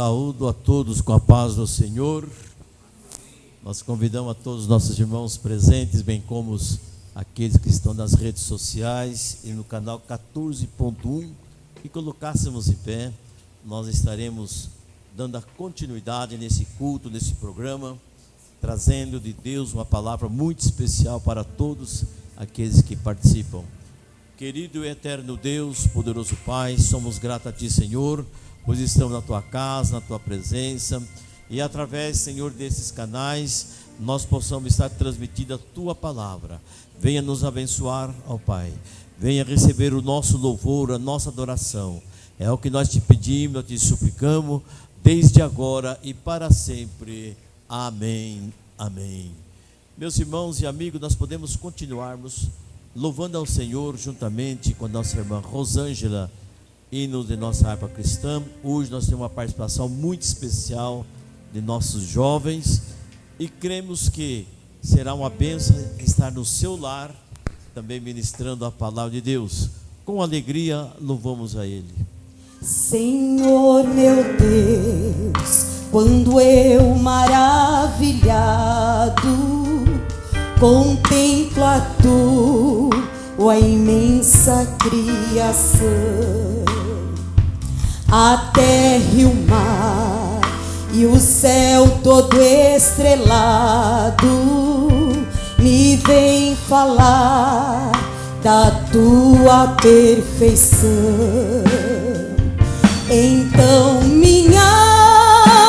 Saúdo a todos com a paz do Senhor. Nós convidamos a todos os nossos irmãos presentes, bem como aqueles que estão nas redes sociais e no canal 14.1, que colocássemos em pé. Nós estaremos dando a continuidade nesse culto, nesse programa, trazendo de Deus uma palavra muito especial para todos aqueles que participam. Querido e eterno Deus, poderoso Pai, somos gratos a Ti, Senhor, pois estamos na Tua casa, na Tua presença, e através, Senhor, desses canais, nós possamos estar transmitindo a Tua palavra. Venha nos abençoar, ó Pai, venha receber o nosso louvor, a nossa adoração. É o que nós te pedimos, nós te suplicamos, desde agora e para sempre. Amém, amém. Meus irmãos e amigos, nós podemos continuarmos louvando ao Senhor juntamente com a nossa irmã Rosângela, hino de nossa harpa cristã. Hoje nós temos uma participação muito especial de nossos jovens e cremos que será uma bênção estar no seu lar, também ministrando a palavra de Deus. Com alegria louvamos a Ele. Senhor meu Deus, quando eu maravilhado contemplo a Tua imensa criação, a terra e o mar e o céu todo estrelado me vem falar da Tua perfeição. Então minha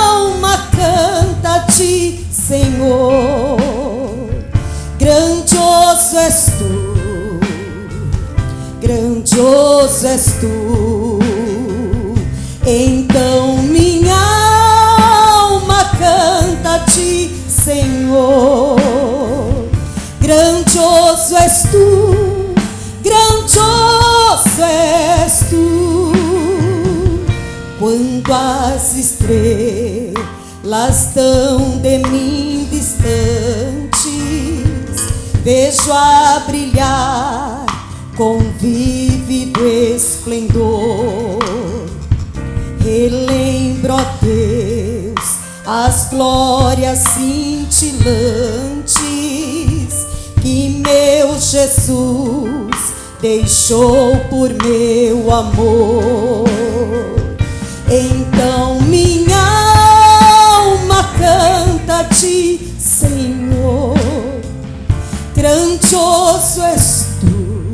alma canta a Ti, Senhor. Grandioso és Tu, grandioso és Tu. Então minha alma canta a Ti, Senhor. Grandioso és Tu, grandioso és Tu. Quando as estrelas tão de mim distantes vejo a brilhar com vívido esplendor, relembro, ó Deus, as glórias cintilantes que meu Jesus deixou por meu amor. Então minha alma canta a Ti, Senhor. Grandioso és Tu,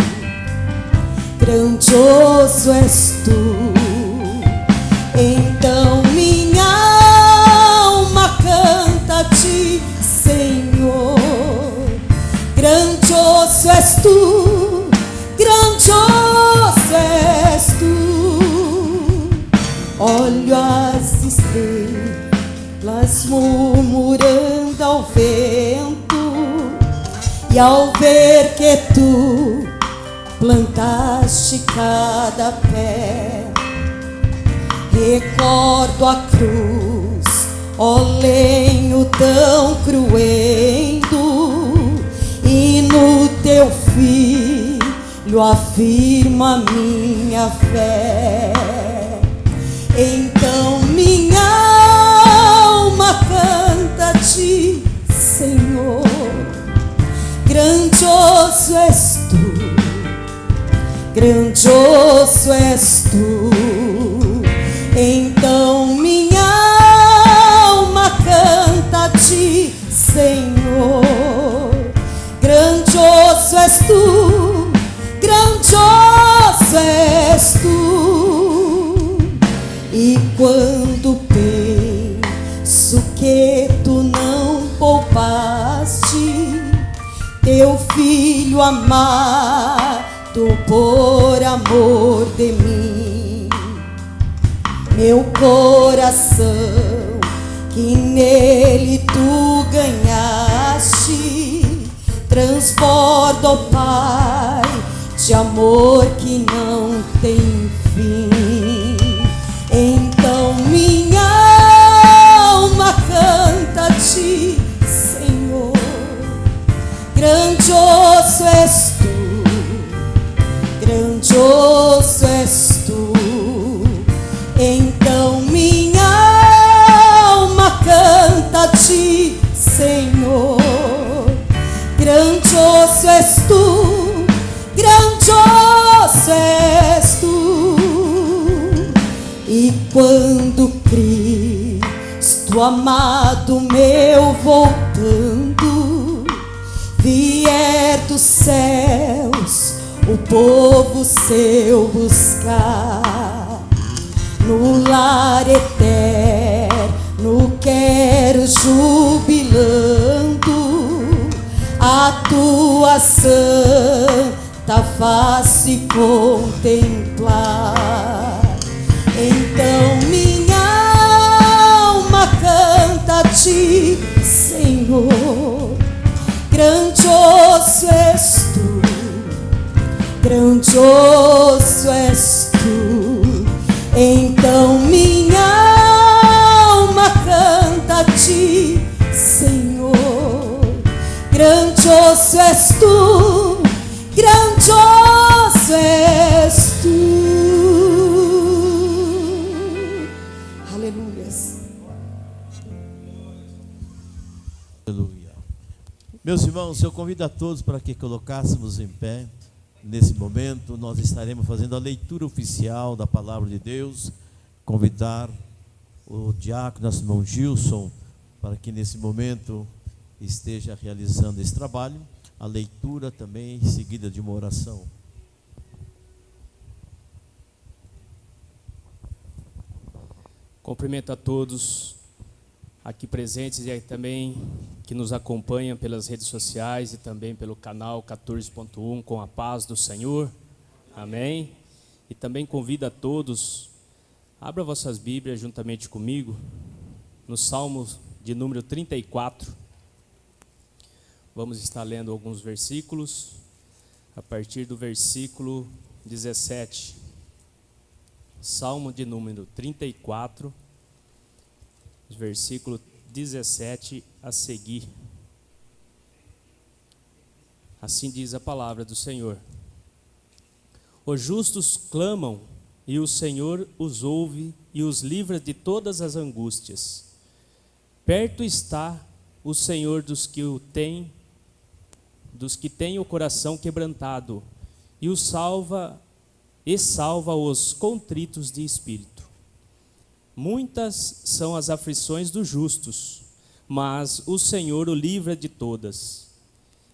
grandioso és Tu. Então minha alma canta a Ti, Senhor. Grandioso és Tu, grandioso és Tu. Olho as estrelas murmurando ao vento, e ao ver que Tu plantaste cada pé, recordo a cruz, ó lenho tão cruento, e no Teu Filho afirma minha fé. Então minha alma canta a Ti, Senhor. Grandioso és Tu, grandioso és Tu. Então minha alma canta a Ti, Senhor. Grandioso és Tu, grandioso és Tu. E quando penso que Tu não poupaste Teu Filho amado por amor de mim, meu coração que nele Tu ganhaste transborda, ó Pai, de amor que não tem fim. Então minha alma canta a Ti, Senhor. Grandioso és Tu, grandioso és Tu. Então minha grandioso és tu, grandioso és tu. E quando Cristo amado meu voltando vier dos céus o povo seu buscar, no lar eterno quero jubilando a tua santa face contemplar. Então minha alma canta a ti, Senhor, grandioso és tu, grandioso és tu. Então minha alma canta a ti, Senhor, grandioso és tu, grandioso és tu. Aleluias. Aleluia. Meus irmãos, eu convido a todos para que colocássemos em pé. Nesse momento, nós estaremos fazendo a leitura oficial da Palavra de Deus. Convidar o diácono, nosso irmão Gilson, para que nesse momento esteja realizando esse trabalho. A leitura também seguida de uma oração. Cumprimento a todos aqui presentes e aí também que nos acompanham pelas redes sociais e também pelo canal 14.1 com a paz do Senhor. Amém. E também convido a todos, abra vossas Bíblias juntamente comigo no Salmo de número 34. Vamos estar lendo alguns versículos a partir do versículo 17. Salmo de número 34, versículo 17 a seguir. Assim diz a palavra do Senhor: Os justos clamam, e o Senhor os ouve e os livra de todas as angústias. Perto está o Senhor dos que têm o coração quebrantado, e salva os contritos de espírito. Muitas são as aflições dos justos, mas o Senhor o livra de todas.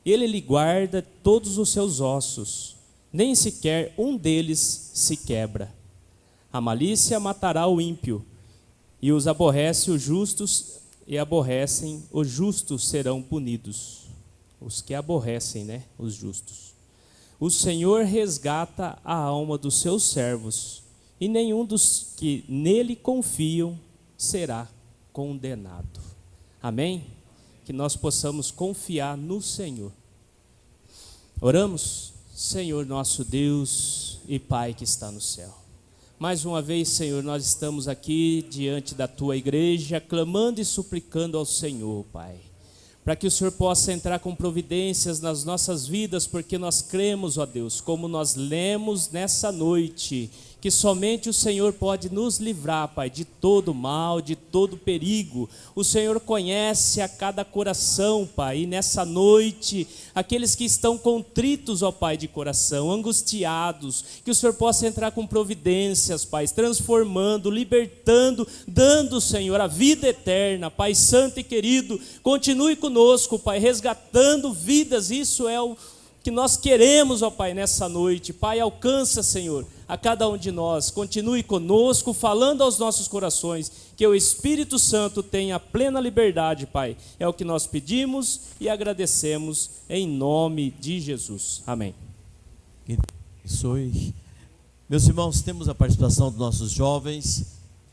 Ele lhe guarda todos os seus ossos, nem sequer um deles se quebra. A malícia matará o ímpio, e os aborrece os justos, e aborrecem os justos serão punidos. Os que aborrecem, os justos. O Senhor resgata a alma dos seus servos, e nenhum dos que nele confiam será condenado. Amém? Que nós possamos confiar no Senhor. Oramos. Senhor nosso Deus e Pai que está no céu. Mais uma vez, Senhor, nós estamos aqui diante da Tua igreja, clamando e suplicando ao Senhor, Pai, para que o Senhor possa entrar com providências nas nossas vidas, porque nós cremos, ó Deus, como nós lemos nessa noite, que somente o Senhor pode nos livrar, Pai, de todo mal, de todo perigo. O Senhor conhece a cada coração, Pai, e nessa noite, aqueles que estão contritos, ó Pai, de coração, angustiados, que o Senhor possa entrar com providências, Pai, transformando, libertando, dando, Senhor, a vida eterna. Pai santo e querido, continue conosco, Pai, resgatando vidas. Isso é o que nós queremos, ó Pai, nessa noite. Pai, alcança, Senhor, a cada um de nós. Continue conosco, falando aos nossos corações, que o Espírito Santo tenha plena liberdade, Pai. É o que nós pedimos e agradecemos em nome de Jesus. Amém. Que abençoe. Meus irmãos, temos a participação dos nossos jovens.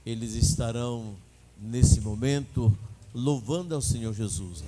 Eles estarão nesse momento louvando ao Senhor Jesus.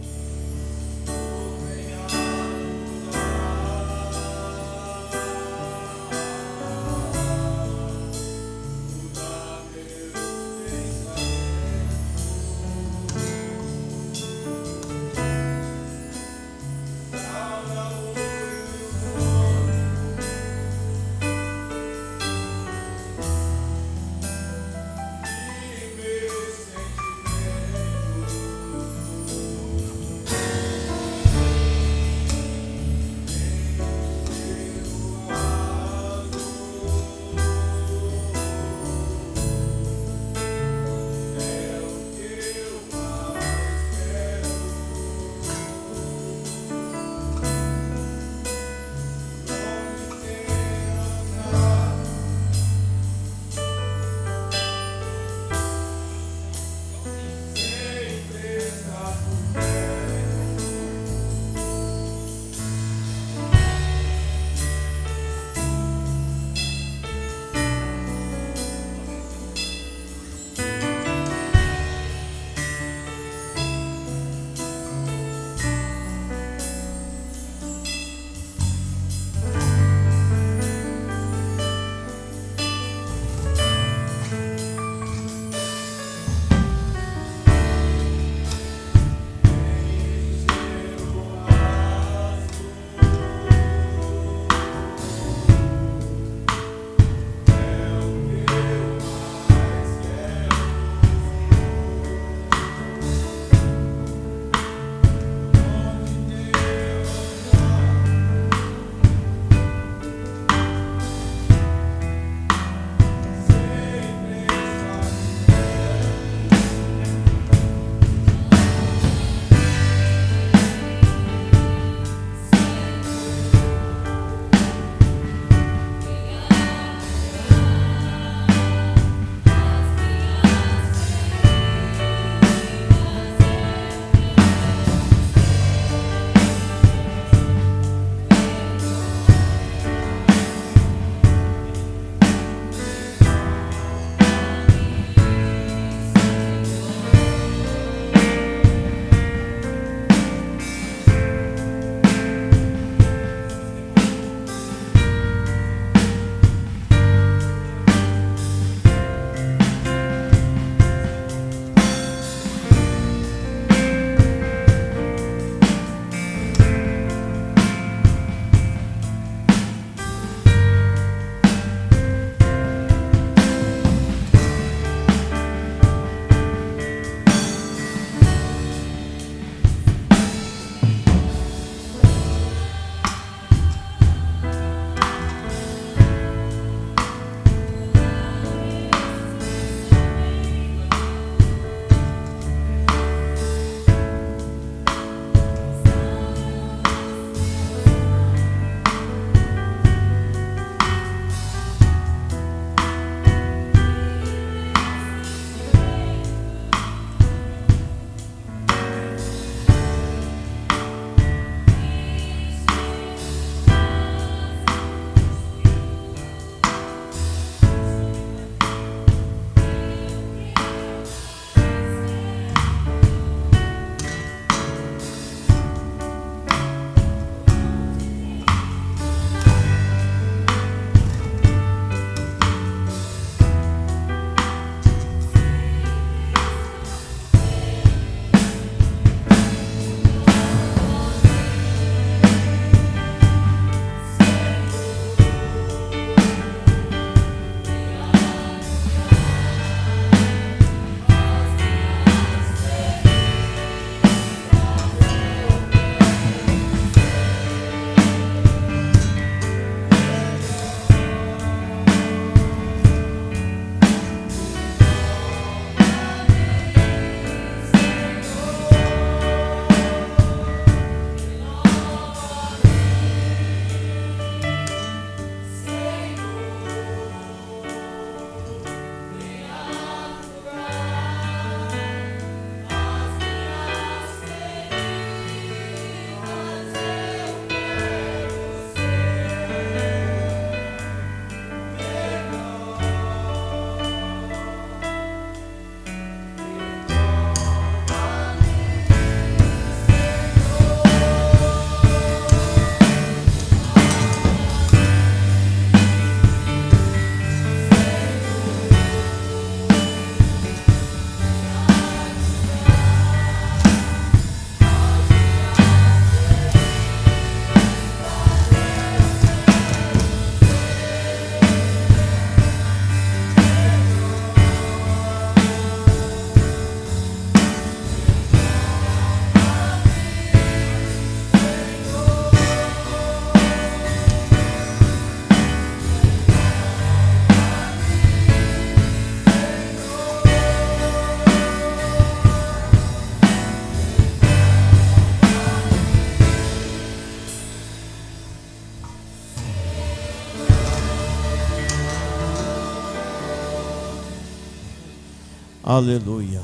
Aleluia.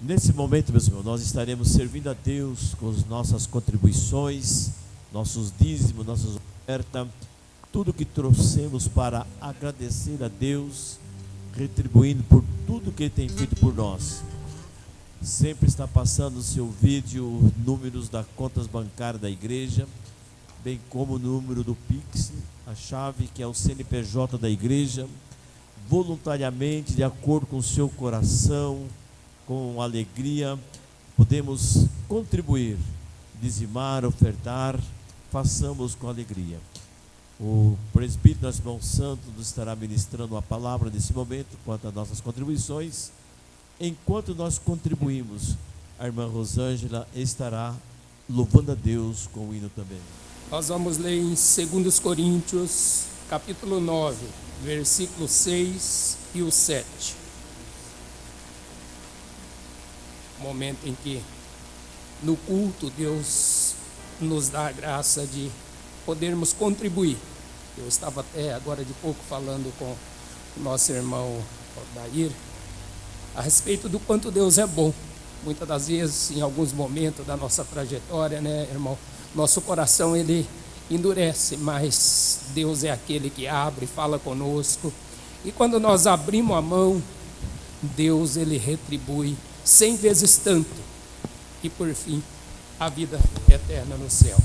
Nesse momento, meus irmãos, nós estaremos servindo a Deus com as nossas contribuições, nossos dízimos, nossas ofertas, tudo que trouxemos para agradecer a Deus, retribuindo por tudo que Ele tem feito por nós. Sempre está passando no seu vídeo números das contas bancárias da igreja, bem como o número do Pix, a chave que é o CNPJ da igreja. Voluntariamente, de acordo com o seu coração, com alegria, podemos contribuir, dizimar, ofertar, façamos com alegria. O presbítero, nosso irmão Santo, nos estará ministrando a palavra nesse momento, quanto às nossas contribuições. Enquanto nós contribuímos, a irmã Rosângela estará louvando a Deus com o hino também. Nós vamos ler em 2 Coríntios, capítulo 9, versículo 6 e o 7. Momento em que, no culto, Deus nos dá a graça de podermos contribuir. Eu estava até agora de pouco falando com o nosso irmão Odair a respeito do quanto Deus é bom. Muitas das vezes, em alguns momentos da nossa trajetória, né, irmão, nosso coração ele endurece, mas Deus é aquele que abre, fala conosco. E quando nós abrimos a mão, Deus ele retribui 100 vezes tanto. E por fim, a vida eterna no céu.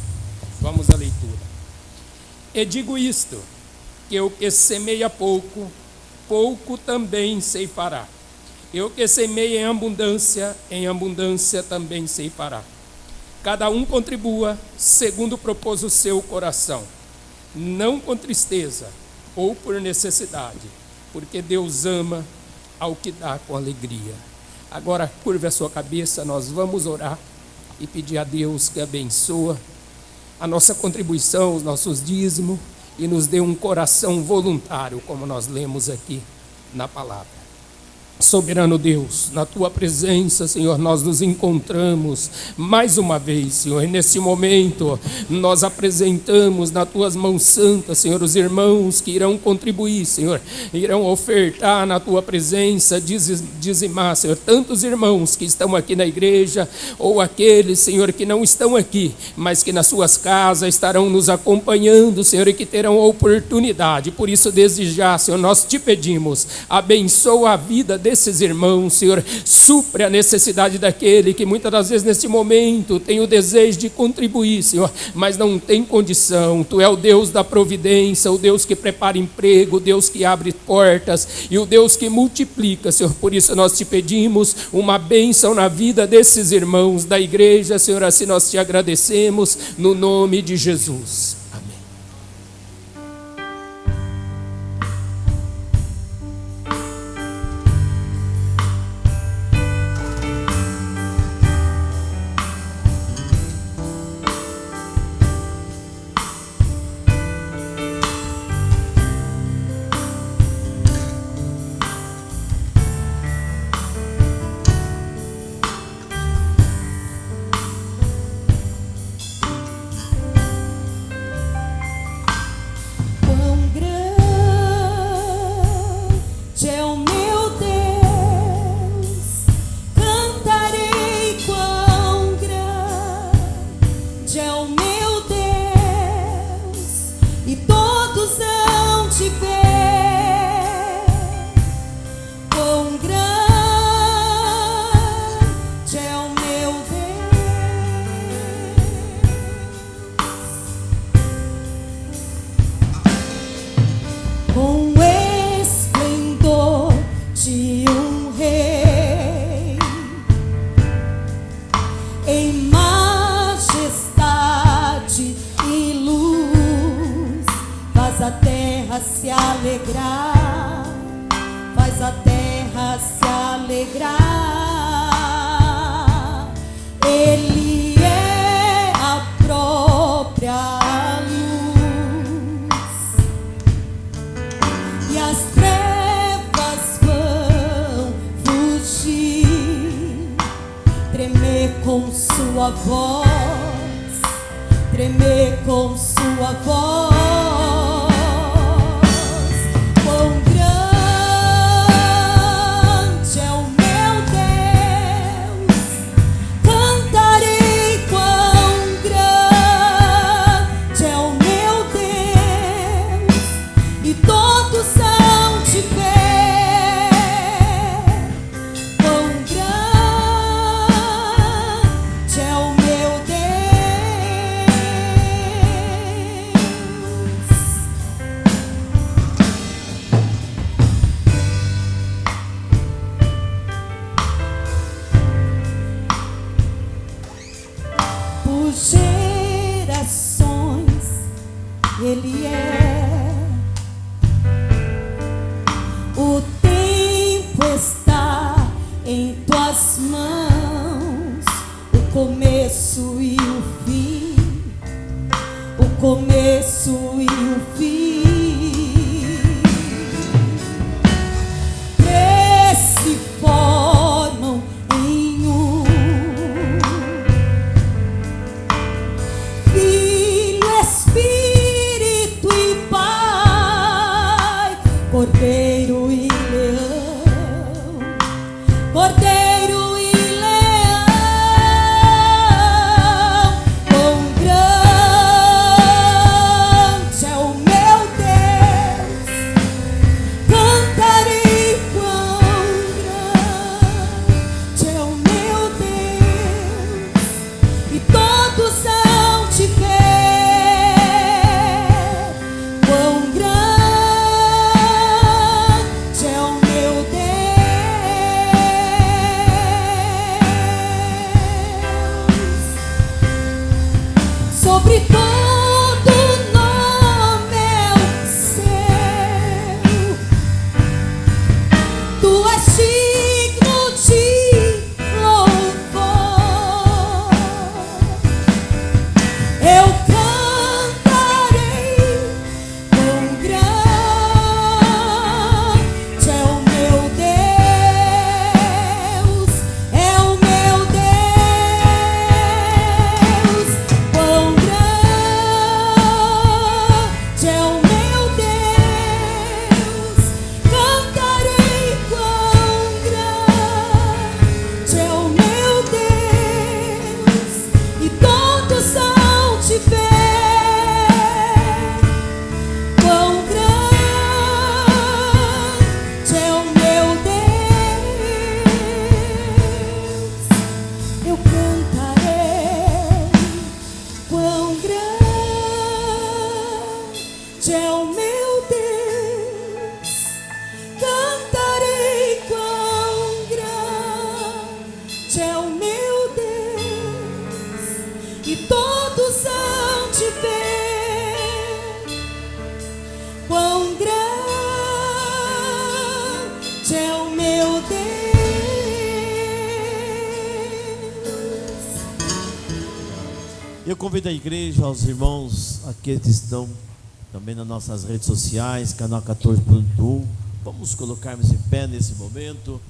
Vamos à leitura. E digo isto, que o que semeia pouco, pouco também ceifará. E o que semeia em abundância também ceifará. Cada um contribua segundo propôs o seu coração, não com tristeza ou por necessidade, porque Deus ama ao que dá com alegria. Agora curve a sua cabeça, nós vamos orar e pedir a Deus que abençoe a nossa contribuição, os nossos dízimos, e nos dê um coração voluntário, como nós lemos aqui na palavra. Soberano Deus, na Tua presença, Senhor, nós nos encontramos mais uma vez, Senhor, e nesse momento nós apresentamos nas Tuas mãos santas, Senhor, os irmãos que irão contribuir, Senhor, irão ofertar na Tua presença, dizimar, Senhor, tantos irmãos que estão aqui na igreja, ou aqueles, Senhor, que não estão aqui, mas que nas suas casas estarão nos acompanhando, Senhor, e que terão a oportunidade. Por isso, desde já, Senhor, nós Te pedimos, abençoa a vida desses irmãos, Senhor, supre a necessidade daquele que muitas das vezes nesse momento tem o desejo de contribuir, Senhor, mas não tem condição. Tu é o Deus da providência, o Deus que prepara emprego, o Deus que abre portas e o Deus que multiplica, Senhor. Por isso nós Te pedimos uma bênção na vida desses irmãos da igreja, Senhor, assim nós Te agradecemos no nome de Jesus. Quão grande mãos o começo e o fim, o começo e o fim. Três se formam em um: Filho, Espírito e Pai, Cordeiro e Leão, Cordeiro e Leão. Quão grande é o meu Deus, cantarei. Quão grande é o meu Deus, e todos hão de ver. Quão grande é o meu Deus. Sobre todo nome é o seu, tu és digno de louvor. Eu cantarei. Quão grande é o meu Deus, é o meu Deus. Quão grande é o meu Deus, cantarei. Quão grande é o meu Deus, e todos hão de ver. Quão grande é o meu Deus, eu cantarei. Quão grande é o meu Deus, cantarei. Quão grande é o meu Deus, e todos hão de ver. Quão grande é o meu Deus. Eu convido a igreja, aos irmãos, aqueles que estão também nas nossas redes sociais, canal 14.1. Vamos colocarmos em pé nesse momento.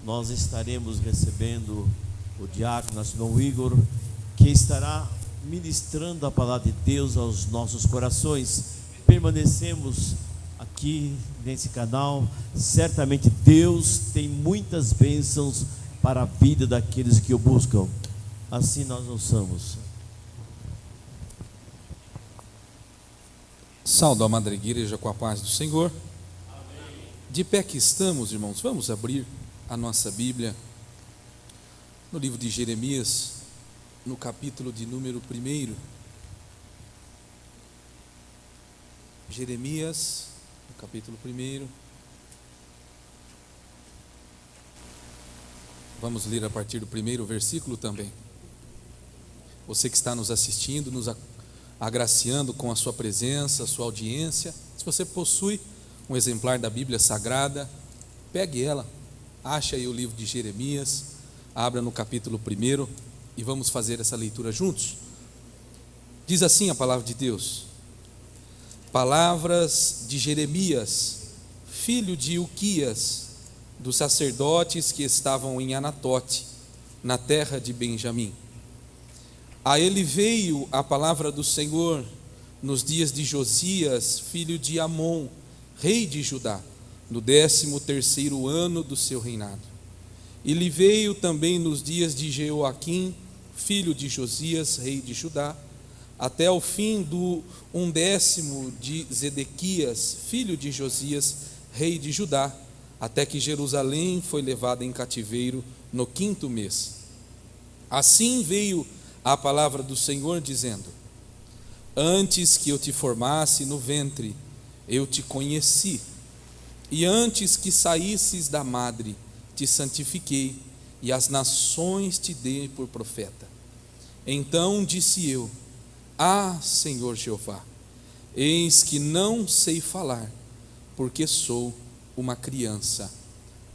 Nós estaremos recebendo o diácono nacional Igor, que estará ministrando a palavra de Deus aos nossos corações. Permanecemos aqui nesse canal. Certamente Deus tem muitas bênçãos para a vida daqueles que o buscam. Assim nós ouçamos. Saúdo a amada igreja com a paz do Senhor. De pé que estamos, irmãos, vamos abrir a nossa Bíblia no livro de Jeremias, no capítulo de número 1. Jeremias, no capítulo 1. Vamos ler a partir do 1º versículo também. Você que está nos assistindo, nos agraciando com a sua presença, a sua audiência. Se você possui um exemplar da Bíblia Sagrada, pegue ela, ache aí o livro de Jeremias, abra no capítulo 1 e vamos fazer essa leitura juntos. Diz assim a palavra de Deus: palavras de Jeremias, filho de Ilquias, dos sacerdotes que estavam em Anatote, na terra de Benjamim. A ele veio a palavra do Senhor nos dias de Josias, filho de Amon, rei de Judá, no 13º ano do seu reinado. E lhe veio também nos dias de Jeoaquim, filho de Josias, rei de Judá, até o fim do 11º de Zedequias, filho de Josias, rei de Judá, até que Jerusalém foi levada em cativeiro no 5º mês. Assim veio a palavra do Senhor dizendo: antes que eu te formasse no ventre, eu te conheci, e antes que saísses da madre, te santifiquei, e as nações te dei por profeta. Então disse eu: ah, Senhor Jeová, eis que não sei falar, porque sou uma criança.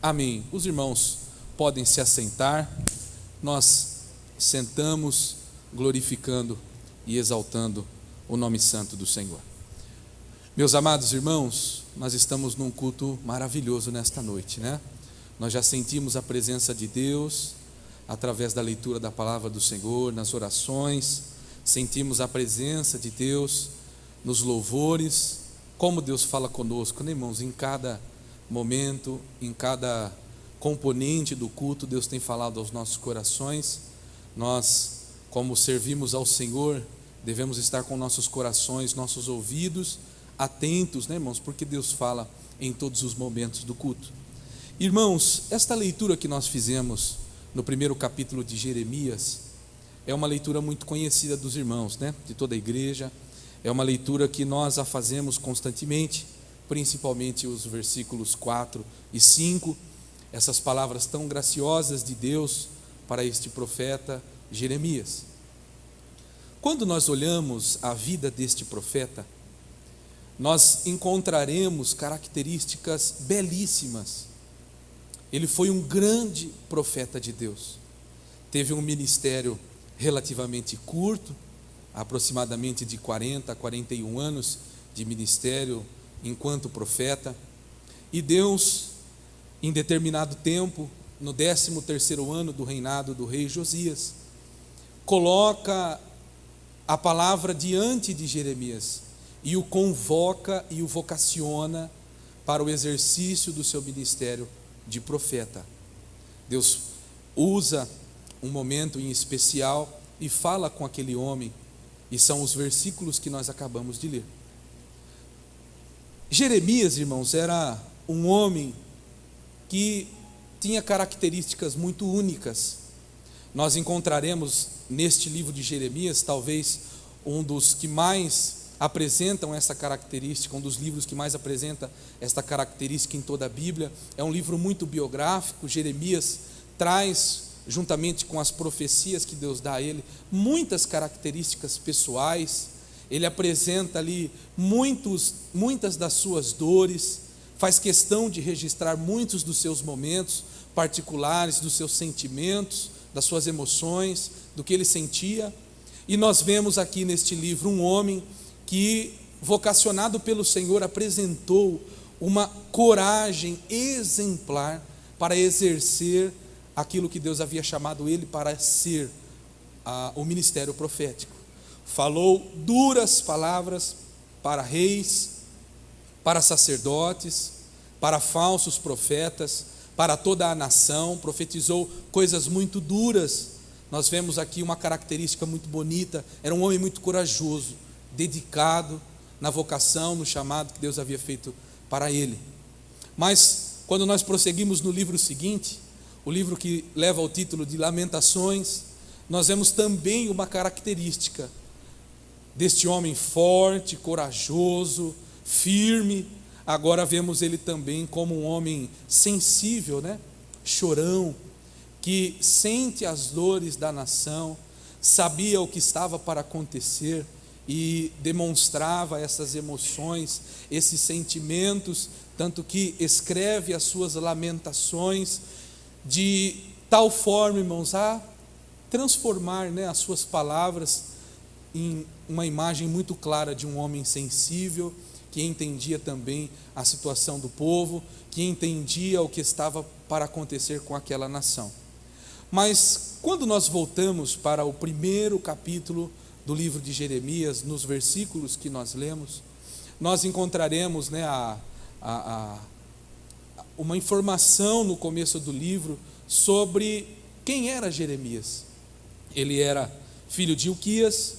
Amém. Os irmãos podem se assentar. Nós sentamos glorificando e exaltando o nome santo do Senhor. Meus amados irmãos, nós estamos num culto maravilhoso nesta noite, né? Nós já sentimos a presença de Deus através da leitura da palavra do Senhor, nas orações, sentimos a presença de Deus nos louvores, como Deus fala conosco, né, irmãos? Em cada momento, em cada componente do culto, Deus tem falado aos nossos corações. Nós, como servimos ao Senhor, devemos estar com nossos corações, nossos ouvidos atentos, né, irmãos? Porque Deus fala em todos os momentos do culto. Irmãos, esta leitura que nós fizemos no primeiro capítulo de Jeremias é uma leitura muito conhecida dos irmãos, né? De toda a igreja. É uma leitura que nós a fazemos constantemente, principalmente os versículos 4 e 5, essas palavras tão graciosas de Deus para este profeta Jeremias. Quando nós olhamos a vida deste profeta, nós encontraremos características belíssimas. Ele foi um grande profeta de Deus. Teve um ministério relativamente curto, aproximadamente de 40 a 41 anos de ministério enquanto profeta. E Deus, em determinado tempo, no 13º ano do reinado do rei Josias, coloca a palavra diante de Jeremias e o convoca e o vocaciona para o exercício do seu ministério de profeta. Deus usa um momento em especial e fala com aquele homem, e são os versículos que nós acabamos de ler. Jeremias, irmãos, era um homem que tinha características muito únicas. Nós encontraremos neste livro de Jeremias, talvez um dos que mais apresentam essa característica, um dos livros que mais apresenta esta característica em toda a Bíblia. É um livro muito biográfico. Jeremias traz, juntamente com as profecias que Deus dá a ele, muitas características pessoais. Ele apresenta ali muitas das suas dores, faz questão de registrar muitos dos seus momentos particulares, dos seus sentimentos, das suas emoções, do que ele sentia. E nós vemos aqui neste livro um homem que, vocacionado pelo Senhor, apresentou uma coragem exemplar para exercer aquilo que Deus havia chamado ele para ser, o ministério profético. Falou duras palavras para reis, para sacerdotes, para falsos profetas, para toda a nação, profetizou coisas muito duras. Nós vemos aqui uma característica muito bonita: era um homem muito corajoso, dedicado na vocação, no chamado que Deus havia feito para ele. Mas quando nós prosseguimos no livro seguinte, o livro que leva o título de Lamentações, nós vemos também uma característica deste homem forte, corajoso, firme. Agora vemos ele também como um homem sensível, né? Chorão, que sente as dores da nação, sabia o que estava para acontecer e demonstrava essas emoções, esses sentimentos, tanto que escreve as suas lamentações de tal forma, irmãos, a transformar, né, as suas palavras em uma imagem muito clara de um homem sensível, que entendia também a situação do povo, que entendia o que estava para acontecer com aquela nação. Mas quando nós voltamos para o primeiro capítulo do livro de Jeremias, nos versículos que nós lemos, nós encontraremos, né, uma informação no começo do livro sobre quem era Jeremias. Ele era filho de Ilquias,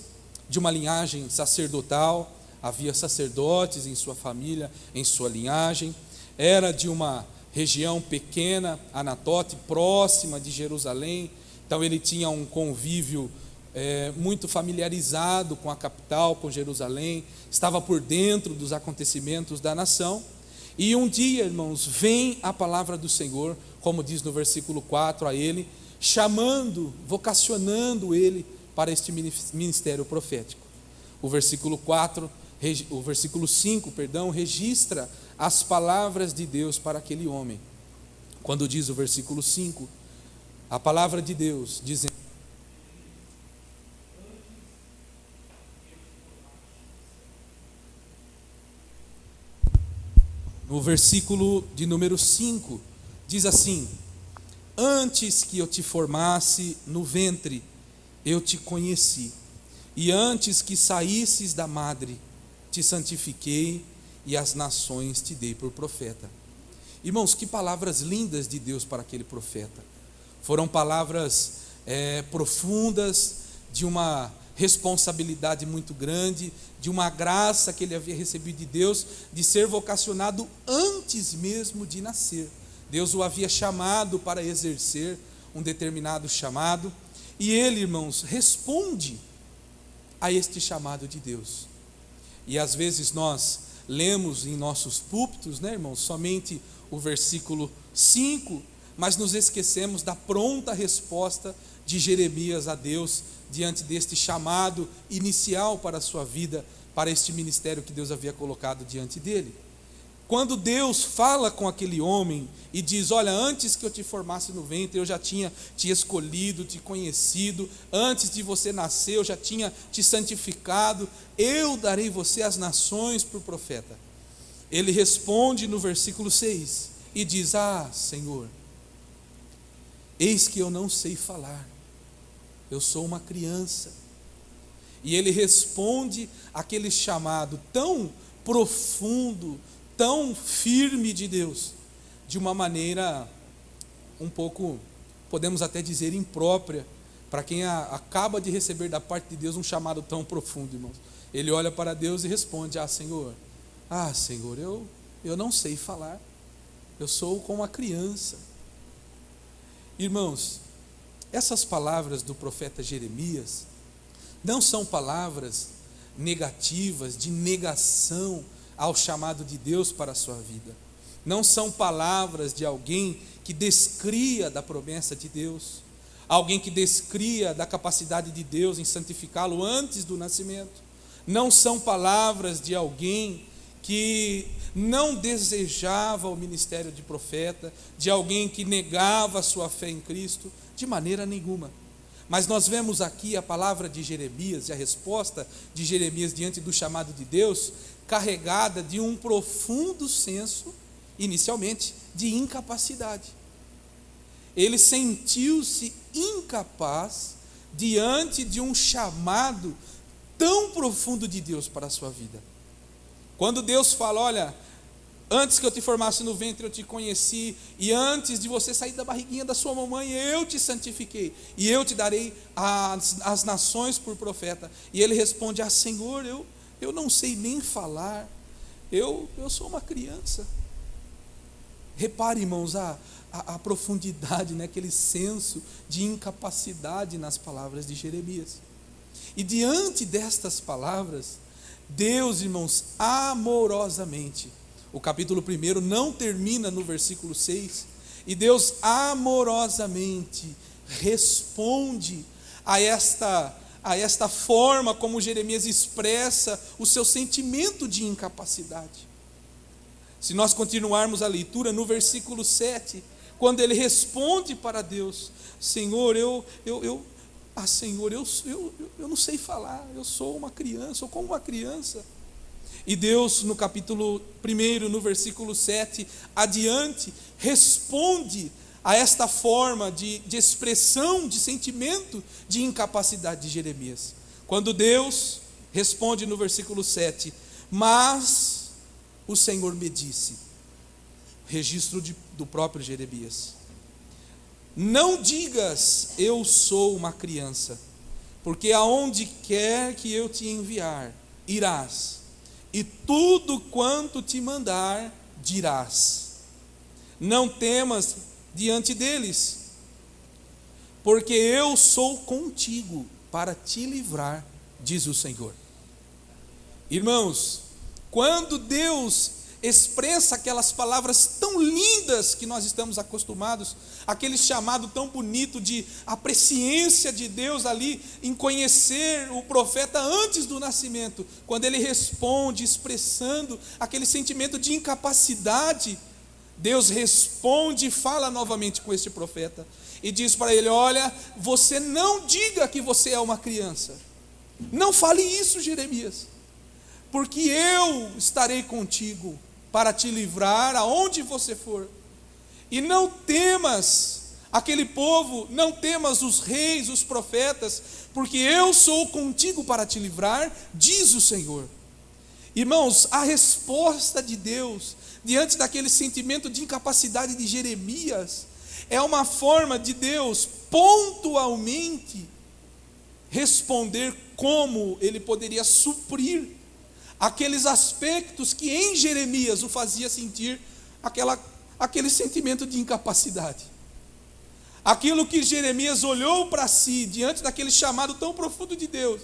de uma linhagem sacerdotal, havia sacerdotes em sua família, em sua linhagem. Era de uma região pequena, Anatote, próxima de Jerusalém. Então ele tinha um convívio muito familiarizado com a capital, com Jerusalém, estava por dentro dos acontecimentos da nação. E um dia, irmãos, vem a palavra do Senhor, como diz no versículo 4, a ele, chamando, vocacionando ele para este ministério profético. O versículo 5, registra as palavras de Deus para aquele homem. Quando diz o versículo 5, A palavra de Deus diz no versículo de número 5, diz assim: antes que eu te formasse no ventre, eu te conheci, e antes que saísses da madre, te santifiquei, e as nações te dei por profeta. Irmãos, que palavras lindas de Deus para aquele profeta. Foram palavras profundas, de uma responsabilidade muito grande, de uma graça que ele havia recebido de Deus, de ser vocacionado antes mesmo de nascer. Deus o havia chamado para exercer um determinado chamado, e ele, irmãos, responde a este chamado de Deus. E às vezes nós lemos em nossos púlpitos, né, irmãos, somente o versículo 5, mas nos esquecemos da pronta resposta de Jeremias a Deus, diante deste chamado inicial para a sua vida, para este ministério que Deus havia colocado diante dele. Quando Deus fala com aquele homem e diz: olha, antes que eu te formasse no ventre, eu já tinha te escolhido, te conhecido, antes de você nascer, eu já tinha te santificado, eu darei você às nações por profeta. Ele responde no versículo 6 e diz: ah, Senhor, eis que eu não sei falar, eu sou uma criança. E ele responde aquele chamado tão profundo, tão firme de Deus, de uma maneira um pouco, podemos até dizer, imprópria, para quem acaba de receber da parte de Deus um chamado tão profundo, irmãos. Ele olha para Deus e responde: ah, Senhor, eu não sei falar, eu sou como uma criança. Irmãos, essas palavras do profeta Jeremias não são palavras negativas, de negação ao chamado de Deus para a sua vida. Não são palavras de alguém que descria da promessa de Deus, alguém que descria da capacidade de Deus em santificá-lo antes do nascimento. Não são palavras de alguém que não desejava o ministério de profeta, de alguém que negava a sua fé em Cristo, de maneira nenhuma. Mas nós vemos aqui a palavra de Jeremias e a resposta de Jeremias diante do chamado de Deus, carregada de um profundo senso, inicialmente, de incapacidade. Ele sentiu-se incapaz diante de um chamado tão profundo de Deus para a sua vida. Quando Deus fala: olha, antes que eu te formasse no ventre eu te conheci, e antes de você sair da barriguinha da sua mamãe eu te santifiquei, e eu te darei as nações por profeta. E ele responde: ah, Senhor, eu não sei nem falar, eu sou uma criança. Repare, irmãos, a profundidade, né, aquele senso de incapacidade nas palavras de Jeremias. E diante destas palavras, Deus, irmãos, amorosamente, o capítulo 1 não termina no versículo 6, e Deus amorosamente responde a esta forma como Jeremias expressa o seu sentimento de incapacidade. Se nós continuarmos a leitura no versículo 7, quando ele responde para Deus: Senhor, eu não sei falar, eu sou uma criança, sou como uma criança. E Deus, no capítulo 1, no versículo 7 adiante, responde a esta forma de expressão, de sentimento de incapacidade de Jeremias. Quando Deus responde no versículo 7: mas o Senhor me disse, registro do próprio Jeremias: não digas eu sou uma criança, porque aonde quer que eu te enviar, irás, e tudo quanto te mandar, dirás. Não temas diante deles, porque eu sou contigo para te livrar, diz o Senhor. Irmãos, quando Deus expressa aquelas palavras tão lindas que nós estamos acostumados, aquele chamado tão bonito de a presciência de Deus ali em conhecer o profeta antes do nascimento, quando ele responde expressando aquele sentimento de incapacidade, Deus responde e fala novamente com este profeta e diz para ele: olha, você não diga que você é uma criança. Não fale isso, Jeremias, porque eu estarei contigo para te livrar aonde você for. E não temas aquele povo, não temas os reis, os profetas, porque eu sou contigo para te livrar, diz o Senhor. Irmãos, a resposta de Deus diante daquele sentimento de incapacidade de Jeremias é uma forma de Deus pontualmente responder como ele poderia suprir aqueles aspectos que em Jeremias o fazia sentir aquele sentimento de incapacidade. Aquilo que Jeremias olhou para si diante daquele chamado tão profundo de Deus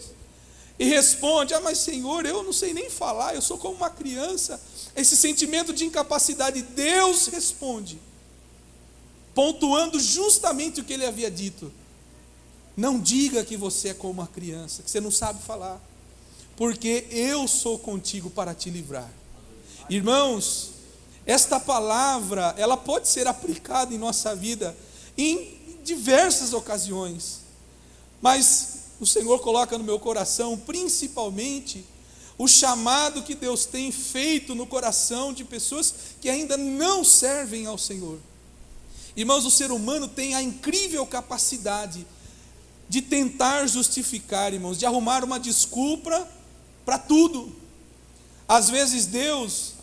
e responde: mas Senhor, eu não sei nem falar, eu sou como uma criança. Esse sentimento de incapacidade, Deus responde, pontuando justamente o que ele havia dito: não diga que você é como uma criança, que você não sabe falar, porque eu sou contigo para te livrar. Irmãos, esta palavra, ela pode ser aplicada em nossa vida em diversas ocasiões, mas o Senhor coloca no meu coração, principalmente, o chamado que Deus tem feito no coração de pessoas que ainda não servem ao Senhor. Irmãos, o ser humano tem a incrível capacidade de tentar justificar, irmãos, de arrumar uma desculpa para tudo. Às vezes Deus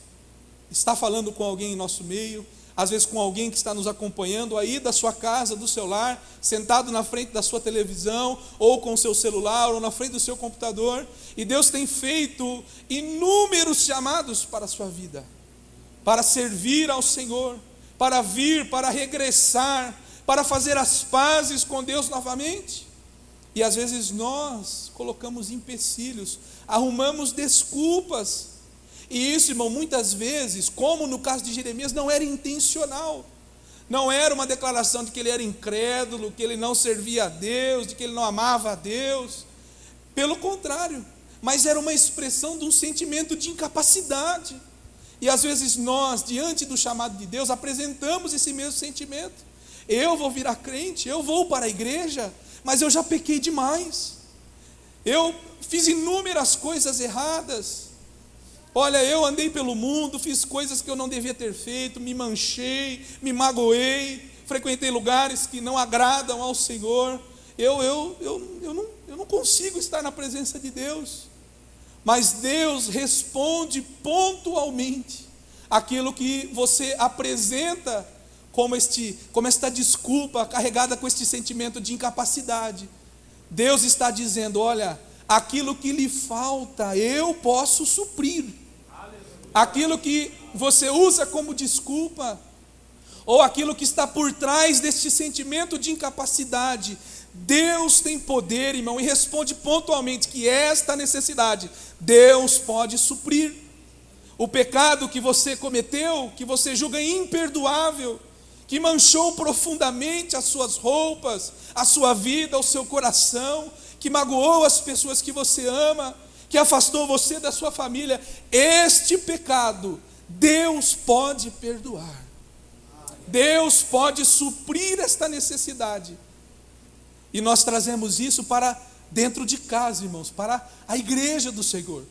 está falando com alguém em nosso meio, às vezes com alguém que está nos acompanhando aí da sua casa, do seu lar, sentado na frente da sua televisão, ou com o seu celular, ou na frente do seu computador, e Deus tem feito inúmeros chamados para a sua vida, para servir ao Senhor, para vir, para regressar, para fazer as pazes com Deus novamente. E às vezes nós colocamos empecilhos, arrumamos desculpas. E isso, irmão, muitas vezes, como no caso de Jeremias, não era intencional. Não era uma declaração de que ele era incrédulo, que ele não servia a Deus, de que ele não amava a Deus. Pelo contrário, mas era uma expressão de um sentimento de incapacidade. E às vezes nós, diante do chamado de Deus, apresentamos esse mesmo sentimento. Eu vou virar crente, eu vou para a igreja, mas eu já pequei demais. Eu fiz inúmeras coisas erradas. Olha, eu andei pelo mundo, fiz coisas que eu não devia ter feito, me manchei, me magoei, frequentei lugares que não agradam ao Senhor. Eu não consigo estar na presença de Deus. Mas Deus responde pontualmente aquilo que você apresenta como esta desculpa carregada com este sentimento de incapacidade. Deus está dizendo: olha, aquilo que lhe falta eu posso suprir. Aquilo que você usa como desculpa, ou aquilo que está por trás deste sentimento de incapacidade, Deus tem poder, irmão, e responde pontualmente que esta necessidade Deus pode suprir. O pecado que você cometeu, que você julga imperdoável, que manchou profundamente as suas roupas, a sua vida, o seu coração, que magoou as pessoas que você ama, que afastou você da sua família, este pecado Deus pode perdoar. Deus pode suprir esta necessidade. E nós trazemos isso para dentro de casa, irmãos, para a igreja do Senhor.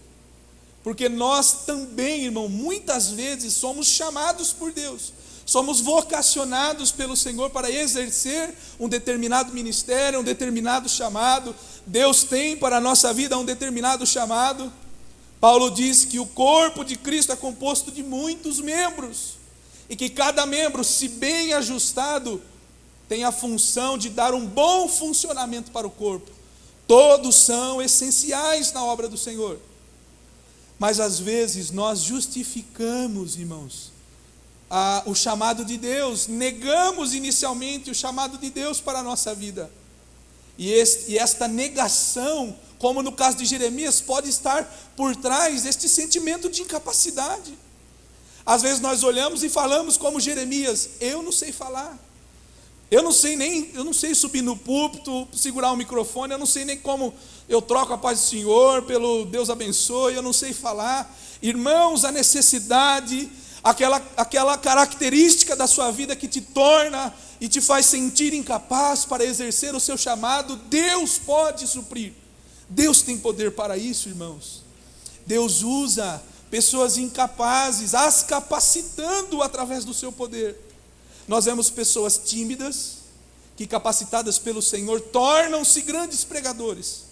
Porque nós também, irmão, muitas vezes somos chamados por Deus, somos vocacionados pelo Senhor para exercer um determinado ministério, um determinado chamado. Deus tem para a nossa vida um determinado chamado. Paulo diz que o corpo de Cristo é composto de muitos membros, e que cada membro, se bem ajustado, tem a função de dar um bom funcionamento para o corpo. Todos são essenciais na obra do Senhor. Mas às vezes nós justificamos, irmãos, o chamado de Deus, negamos inicialmente o chamado de Deus para a nossa vida. E esta negação, como no caso de Jeremias, pode estar por trás deste sentimento de incapacidade. Às vezes nós olhamos e falamos como Jeremias: eu não sei falar, eu não sei subir no púlpito, segurar um microfone, eu não sei nem como eu troco a paz do Senhor pelo Deus abençoe, eu não sei falar. Irmãos, a necessidade, aquela característica da sua vida que te torna e te faz sentir incapaz para exercer o seu chamado, Deus pode suprir. Deus tem poder para isso, irmãos. Deus usa pessoas incapazes, as capacitando através do seu poder. Nós vemos pessoas tímidas, que capacitadas pelo Senhor, tornam-se grandes pregadores.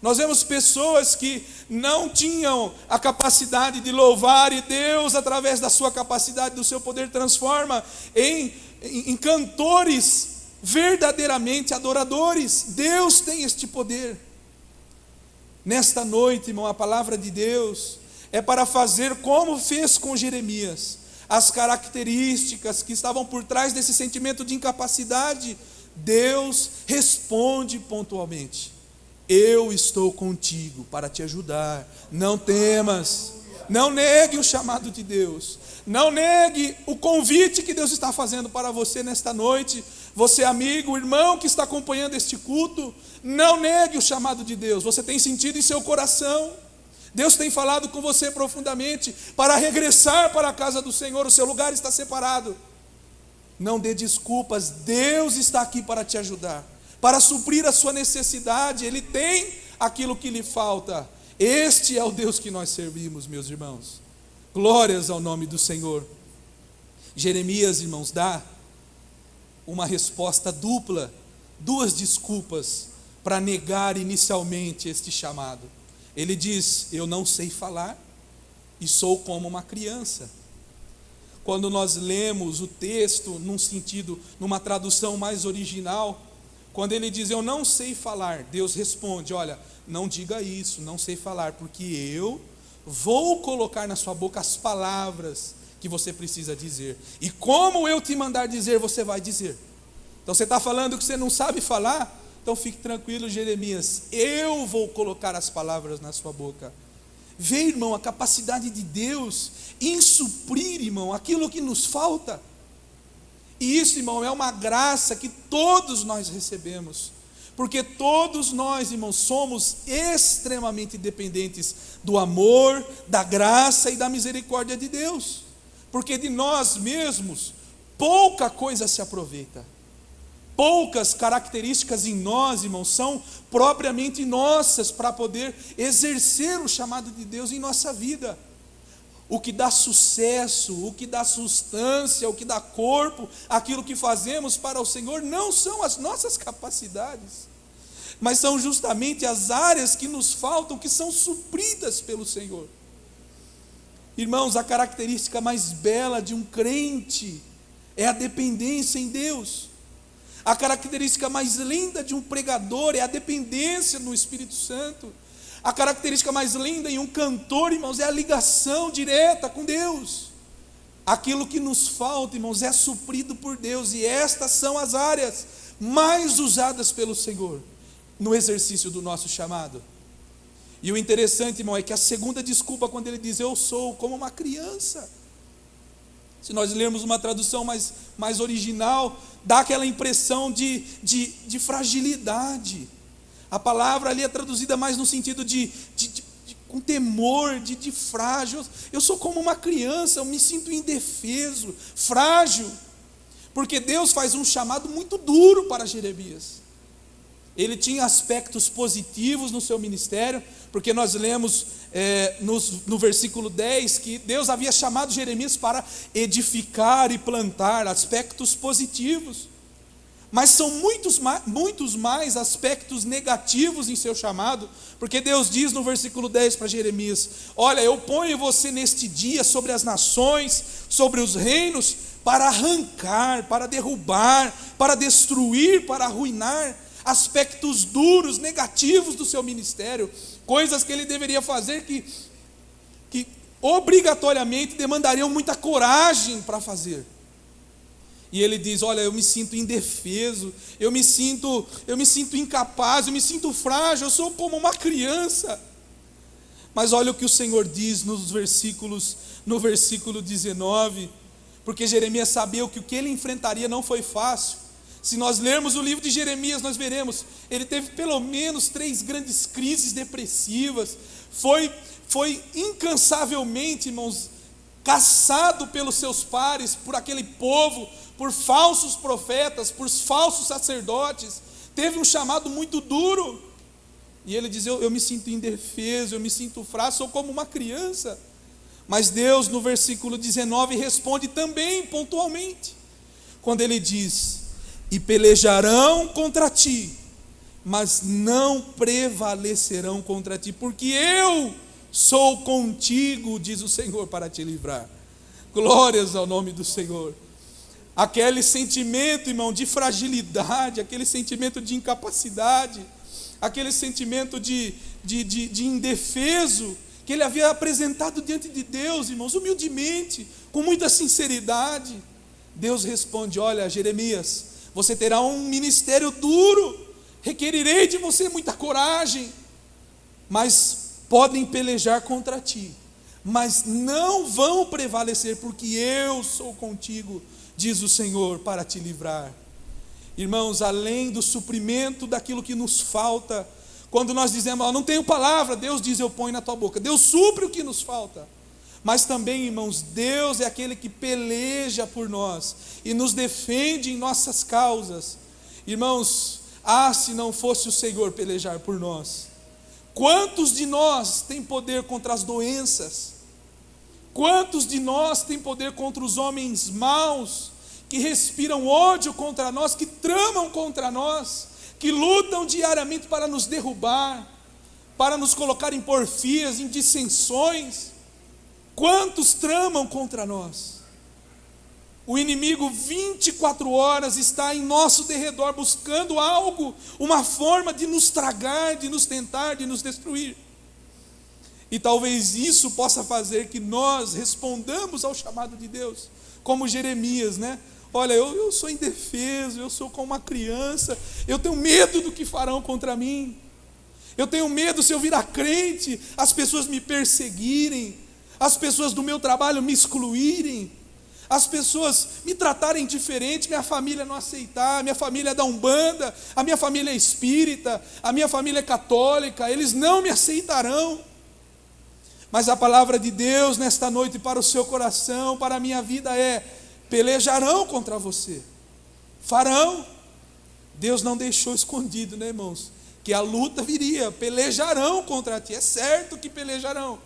Nós vemos pessoas que não tinham a capacidade de louvar, e Deus, através da sua capacidade, do seu poder, transforma em cantores verdadeiramente adoradores. Deus tem este poder. Nesta noite, irmão, a palavra de Deus é para fazer como fez com Jeremias. As características que estavam por trás desse sentimento de incapacidade, Deus responde pontualmente: eu estou contigo para te ajudar, não temas. Não negue o chamado de Deus, não negue o convite que Deus está fazendo para você nesta noite. Você, amigo, irmão que está acompanhando este culto, não negue o chamado de Deus. Você tem sentido em seu coração, Deus tem falado com você profundamente para regressar para a casa do Senhor. O seu lugar está separado. Não dê desculpas, Deus está aqui para te ajudar, para suprir a sua necessidade. Ele tem aquilo que lhe falta. Este é o Deus que nós servimos, meus irmãos. Glórias ao nome do Senhor. Jeremias, irmãos, dá uma resposta dupla, duas desculpas para negar inicialmente este chamado. Ele diz: eu não sei falar e sou como uma criança. Quando nós lemos o texto num sentido, numa tradução mais original, quando ele diz eu não sei falar, Deus responde: olha, não diga isso, não sei falar, porque eu vou colocar na sua boca as palavras que você precisa dizer, e como eu te mandar dizer, você vai dizer. Então você está falando que você não sabe falar? Então fique tranquilo, Jeremias, eu vou colocar as palavras na sua boca. Vê, irmão, a capacidade de Deus em suprir, irmão, aquilo que nos falta. E isso, irmão, é uma graça que todos nós recebemos, porque todos nós, irmãos, somos extremamente dependentes do amor, da graça e da misericórdia de Deus, porque de nós mesmos pouca coisa se aproveita. Poucas características em nós, irmãos, são propriamente nossas para poder exercer o chamado de Deus em nossa vida. O que dá sucesso, o que dá substância, o que dá corpo, aquilo que fazemos para o Senhor, não são as nossas capacidades, mas são justamente as áreas que nos faltam, que são supridas pelo Senhor. Irmãos, a característica mais bela de um crente é a dependência em Deus. A característica mais linda de um pregador é a dependência no Espírito Santo. A característica mais linda em um cantor, irmãos, é a ligação direta com Deus. Aquilo que nos falta, irmãos, é suprido por Deus, e estas são as áreas mais usadas pelo Senhor no exercício do nosso chamado. E o interessante, irmão, é que a segunda desculpa, quando ele diz eu sou como uma criança, se nós lermos uma tradução mais original, dá aquela impressão de fragilidade. A palavra ali é traduzida mais no sentido com temor, de frágil. Eu sou como uma criança, eu me sinto indefeso, frágil, porque Deus faz um chamado muito duro para Jeremias. Ele tinha aspectos positivos no seu ministério, porque nós lemos no versículo 10 que Deus havia chamado Jeremias para edificar e plantar, aspectos positivos. Mas são muitos mais aspectos negativos em seu chamado, porque Deus diz no versículo 10 para Jeremias: olha, eu ponho você neste dia sobre as nações, sobre os reinos, para arrancar, para derrubar, para destruir, para arruinar aspectos duros, negativos do seu ministério, coisas que ele deveria fazer que obrigatoriamente demandariam muita coragem para fazer. E ele diz: olha, eu me sinto indefeso, eu me sinto incapaz, eu me sinto frágil, eu sou como uma criança. Mas olha o que o Senhor diz no versículo 19, porque Jeremias sabia que o que ele enfrentaria não foi fácil. Se nós lermos o livro de Jeremias, nós veremos, ele teve pelo menos 3 grandes crises depressivas, foi incansavelmente, irmãos, caçado pelos seus pares, por aquele povo, por falsos profetas, por falsos sacerdotes, teve um chamado muito duro, e ele diz, eu me sinto indefeso, eu me sinto fraco, sou como uma criança. Mas Deus, no versículo 19, responde também pontualmente, quando ele diz, e pelejarão contra ti, mas não prevalecerão contra ti, porque eu sou contigo, diz o Senhor, para te livrar. Glórias ao nome do Senhor. Aquele sentimento, irmão, de fragilidade, aquele sentimento de incapacidade, aquele sentimento de indefeso, que ele havia apresentado diante de Deus, irmãos, humildemente, com muita sinceridade. Deus responde, olha, Jeremias, você terá um ministério duro, requerirei de você muita coragem, mas podem pelejar contra ti, mas não vão prevalecer, porque eu sou contigo, diz o Senhor, para te livrar. Irmãos, além do suprimento daquilo que nos falta, quando nós dizemos, não tenho palavra, Deus diz, eu ponho na tua boca. Deus supre o que nos falta. Mas também, irmãos, Deus é aquele que peleja por nós e nos defende em nossas causas. Irmãos, se não fosse o Senhor pelejar por nós, quantos de nós têm poder contra as doenças? Quantos de nós têm poder contra os homens maus, que respiram ódio contra nós, que tramam contra nós, que lutam diariamente para nos derrubar, para nos colocar em porfias, em dissensões? Quantos tramam contra nós? O inimigo 24 horas está em nosso derredor, buscando algo, uma forma de nos tragar, de nos tentar, de nos destruir. E talvez isso possa fazer que nós respondamos ao chamado de Deus, como Jeremias, né? Olha, eu sou indefeso, eu sou como uma criança, eu tenho medo do que farão contra mim, eu tenho medo, se eu virar crente, as pessoas me perseguirem, as pessoas do meu trabalho me excluírem, as pessoas me tratarem diferente, minha família não aceitar, minha família é da Umbanda, a minha família é espírita, a minha família é católica, eles não me aceitarão. Mas a palavra de Deus nesta noite para o seu coração, para a minha vida é, pelejarão contra você, farão. Deus não deixou escondido, né, irmãos, que a luta viria, pelejarão contra ti, é certo que pelejarão,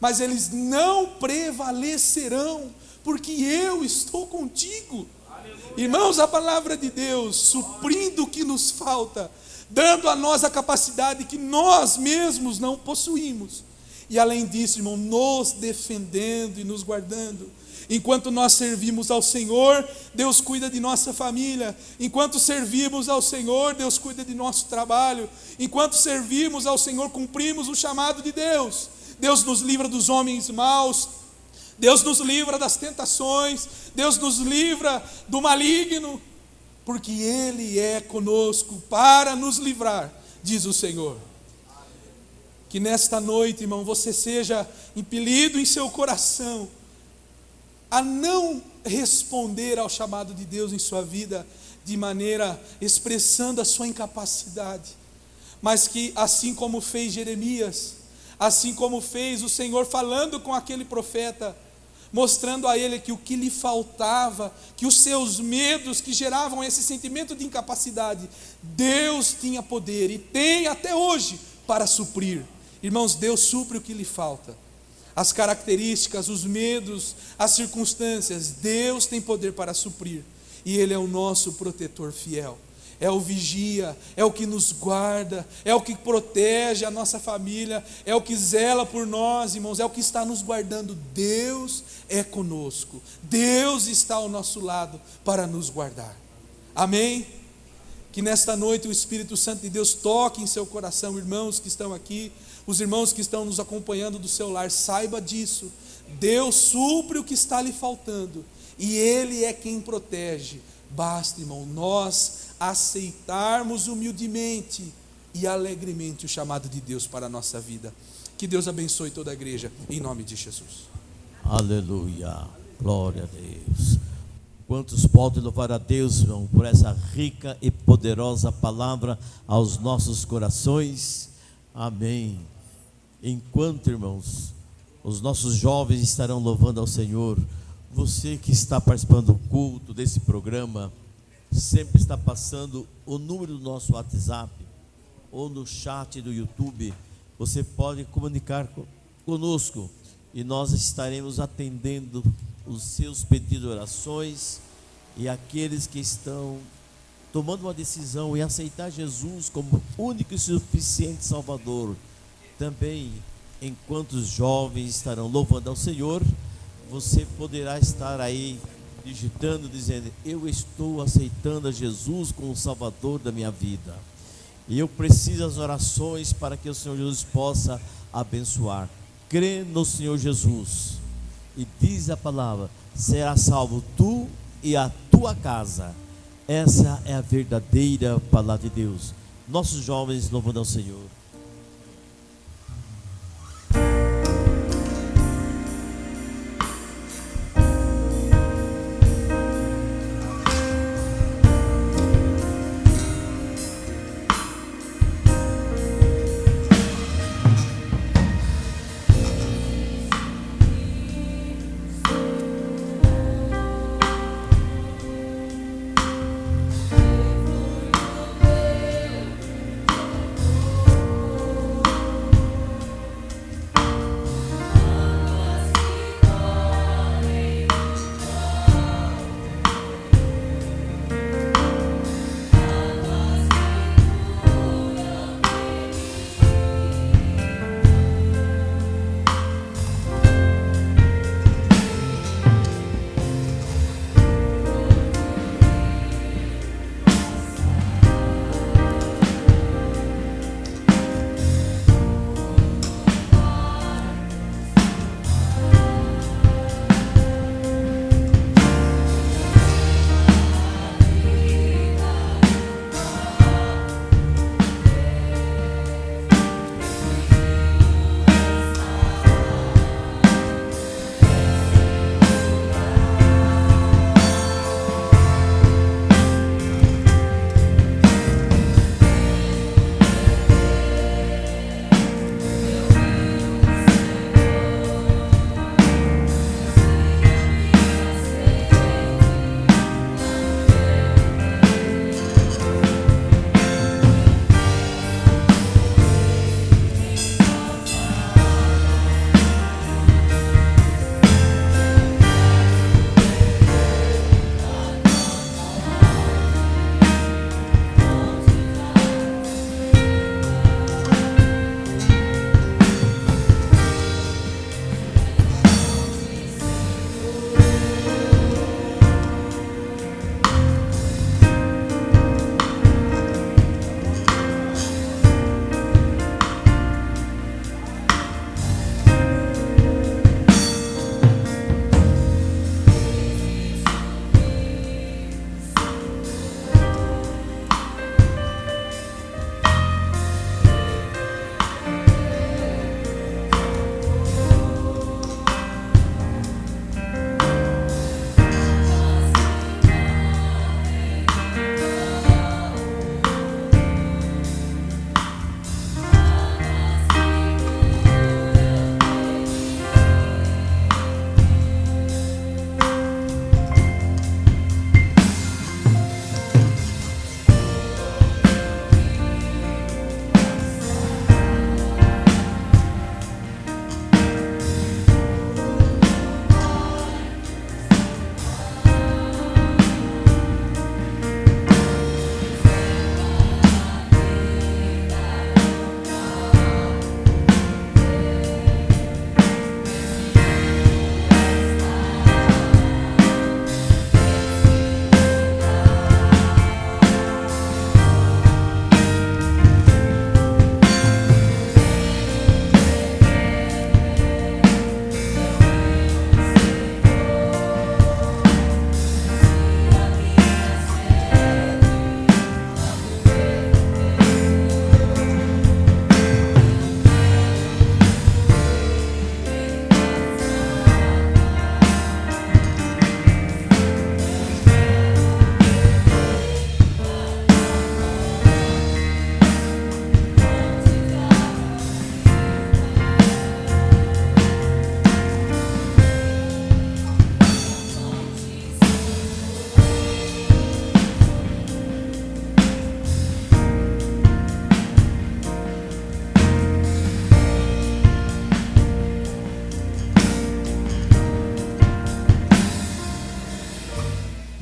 mas eles não prevalecerão, porque eu estou contigo. Aleluia. Irmãos, a palavra de Deus, suprindo o que nos falta, dando a nós a capacidade que nós mesmos não possuímos, e além disso, irmão, nos defendendo e nos guardando. Enquanto nós servimos ao Senhor, Deus cuida de nossa família. Enquanto servimos ao Senhor, Deus cuida de nosso trabalho. Enquanto servimos ao Senhor, cumprimos o chamado de Deus. Deus nos livra dos homens maus, Deus nos livra das tentações, Deus nos livra do maligno, porque Ele é conosco para nos livrar, diz o Senhor. Que nesta noite, irmão, você seja impelido em seu coração a não responder ao chamado de Deus em sua vida de maneira expressando a sua incapacidade, mas que assim como fez Jeremias, assim como fez o Senhor falando com aquele profeta, mostrando a ele que o que lhe faltava, que os seus medos que geravam esse sentimento de incapacidade, Deus tinha poder e tem até hoje para suprir. Irmãos, Deus supre o que lhe falta. As características, os medos, as circunstâncias, Deus tem poder para suprir. E Ele é o nosso protetor fiel. É o vigia, é o que nos guarda, é o que protege a nossa família, é o que zela por nós, irmãos, é o que está nos guardando. Deus é conosco, Deus está ao nosso lado para nos guardar. Amém? Que nesta noite o Espírito Santo de Deus toque em seu coração, irmãos que estão aqui, os irmãos que estão nos acompanhando do seu lar, saiba disso. Deus supre o que está lhe faltando, e Ele é quem protege. Basta, irmão, nós aceitarmos humildemente e alegremente o chamado de Deus para a nossa vida. Que Deus abençoe toda a igreja, em nome de Jesus. Aleluia, glória a Deus. Quantos podem louvar a Deus, irmão, por essa rica e poderosa palavra aos nossos corações. Amém. Enquanto, irmãos, os nossos jovens estarão louvando ao Senhor. Você que está participando do culto, desse programa, sempre está passando o número do nosso WhatsApp ou no chat do YouTube. Você pode comunicar conosco e nós estaremos atendendo os seus pedidos de orações, e aqueles que estão tomando uma decisão em aceitar Jesus como único e suficiente Salvador. Também, enquanto os jovens estarão louvando ao Senhor, você poderá estar aí digitando, dizendo: eu estou aceitando a Jesus como Salvador da minha vida, e eu preciso das orações para que o Senhor Jesus possa abençoar. Crê no Senhor Jesus, e diz a palavra: será salvo tu e a tua casa. Essa é a verdadeira palavra de Deus. Nossos jovens louvando ao Senhor.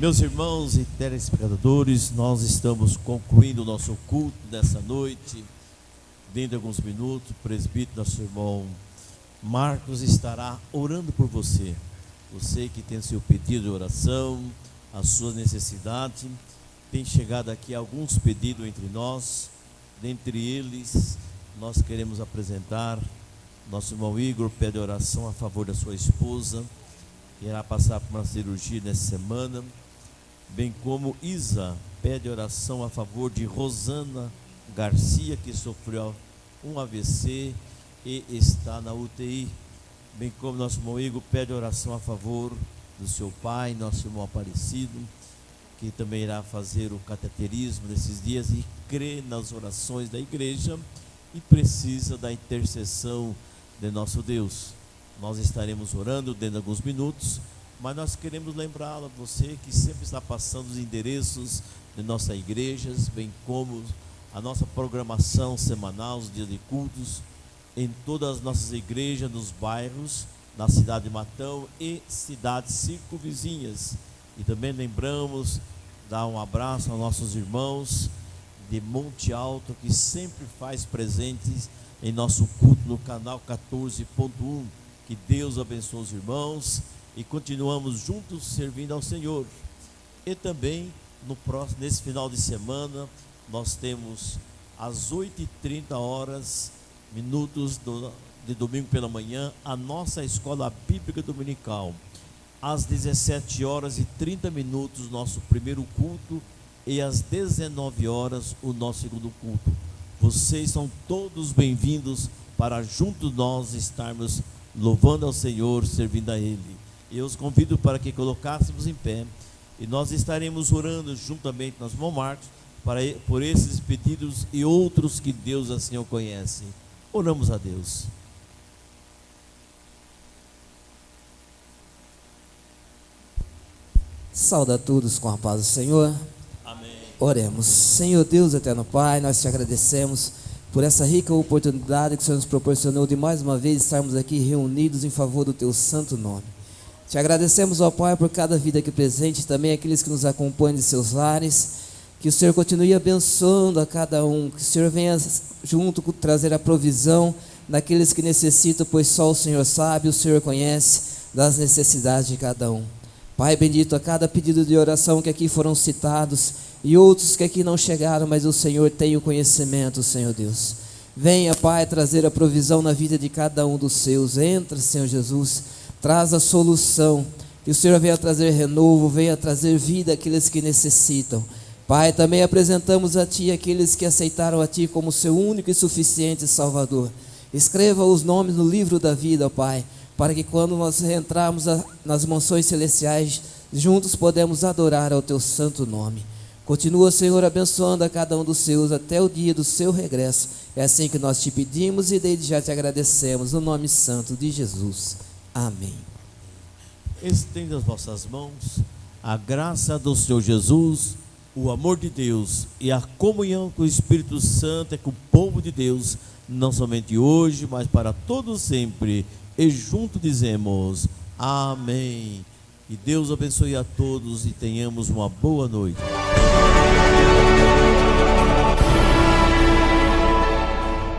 Meus irmãos e telespectadores, nós estamos concluindo o nosso culto dessa noite. Dentro de alguns minutos, o presbítero, nosso irmão Marcos, estará orando por você. Você que tem seu pedido de oração, a sua necessidade. Tem chegado aqui alguns pedidos entre nós. Dentre eles, nós queremos apresentar nosso irmão Igor, pede oração a favor da sua esposa, que irá passar por uma cirurgia nessa semana. Bem como Isa, pede oração a favor de Rosana Garcia, que sofreu um AVC e está na UTI. Bem como nosso irmão Igor pede oração a favor do seu pai, nosso irmão Aparecido, que também irá fazer o cateterismo nesses dias e crê nas orações da igreja e precisa da intercessão de nosso Deus. Nós estaremos orando dentro de alguns minutos, mas nós queremos lembrá-lo a você que sempre está passando os endereços de nossas igrejas, bem como a nossa programação semanal, os dias de cultos, em todas as nossas igrejas, nos bairros, na cidade de Matão e cidades circunvizinhas. E também lembramos, dar um abraço aos nossos irmãos de Monte Alto, que sempre faz presentes em nosso culto no canal 14.1. Que Deus abençoe os irmãos e continuamos juntos servindo ao Senhor. E também nesse final de semana nós temos às 8h30 de domingo pela manhã a nossa escola bíblica dominical. Às 17h30 nosso primeiro culto e às 19h o nosso segundo culto. Vocês são todos bem-vindos para juntos nós estarmos louvando ao Senhor, servindo a Ele. Eu os convido para que colocássemos em pé e nós estaremos orando juntamente com nosso irmão Marcos por esses pedidos e outros que Deus assim o conhece. Oramos a Deus. Sauda a todos com a paz do Senhor. Amém. Oremos. Senhor Deus, eterno Pai, nós te agradecemos por essa rica oportunidade que o Senhor nos proporcionou de mais uma vez estarmos aqui reunidos em favor do teu santo nome. Te agradecemos, ó Pai, por cada vida aqui presente, também aqueles que nos acompanham de seus lares. Que o Senhor continue abençoando a cada um, que o Senhor venha junto trazer a provisão daqueles que necessitam, pois só o Senhor sabe, o Senhor conhece das necessidades de cada um. Pai bendito, a cada pedido de oração que aqui foram citados e outros que aqui não chegaram, mas o Senhor tem o conhecimento, Senhor Deus. Venha, Pai, trazer a provisão na vida de cada um dos seus. Entra, Senhor Jesus, traz a solução, que o Senhor venha trazer renovo, venha trazer vida àqueles que necessitam. Pai, também apresentamos a Ti aqueles que aceitaram a Ti como seu único e suficiente Salvador. Escreva os nomes no livro da vida, Pai, para que quando nós entrarmos nas mansões celestiais, juntos podemos adorar ao Teu santo nome. Continua, Senhor, abençoando a cada um dos seus até o dia do seu regresso. É assim que nós te pedimos e desde já te agradecemos, no nome santo de Jesus. Amém. Estenda as vossas mãos, a graça do Senhor Jesus, o amor de Deus e a comunhão com o Espírito Santo é com o povo de Deus, não somente hoje, mas para todos sempre. E junto dizemos amém. E Deus abençoe a todos e tenhamos uma boa noite.